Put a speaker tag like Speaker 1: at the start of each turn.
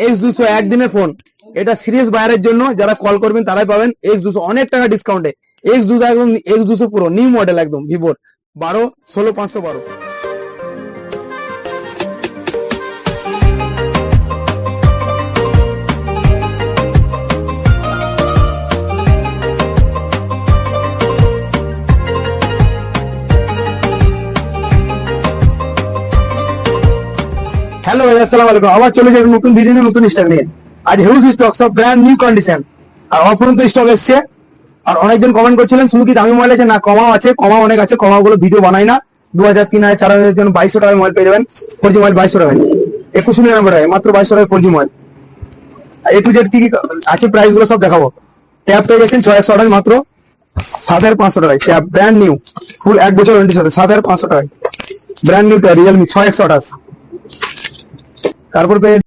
Speaker 1: X200 একদিনের phone, এটা serious বায়ারের জন্য, যারা কল করবেন তারাই পাবেন। X200 অনেক টাকা ডিসকাউন্টে, X200 একদম X200 পুরো নিউ মডেল একদম ভিভোর 12 16 512। হ্যালো ভাই, আসসালামু আলাইকুম। আবার চলে যাবে নতুন ভিডিও নিয়ে, নতুন স্টক নিয়ে। আজ হিউজ স্টক, সব ব্র্যান্ড নিউ কন্ডিশন আর অফুরন্ত স্টক এসছে। আর অনেকজন কমেন্ট করছিলেন শুধু কি দামি মোবাইল আছে, না কমাও আছে, কমা অনেক আছে, কমা গুলো ভিডিও বানাই না। 2000 3000 4000 জন্য 2200 টাকায় মোবাইল পেয়ে যাবেন। 4G মোবাইল 2200 টাকায়, 2199 টাকায়, মাত্র 2200 টাকায় 4G mobile. A to Z কি কি আছে প্রাইস গুলো সব দেখাবো। ট্যাব পেয়ে যাচ্ছেন 6128 মাত্র 7500 টাকায়। ট্যাব ব্র্যান্ড নিউ, ফুল 1 বছর ওয়ারেন্টির সাথে 7500 টাকায় ব্র্যান্ড নিউ ট্যাব রিয়েলমি 6128। তারপর পেয়ে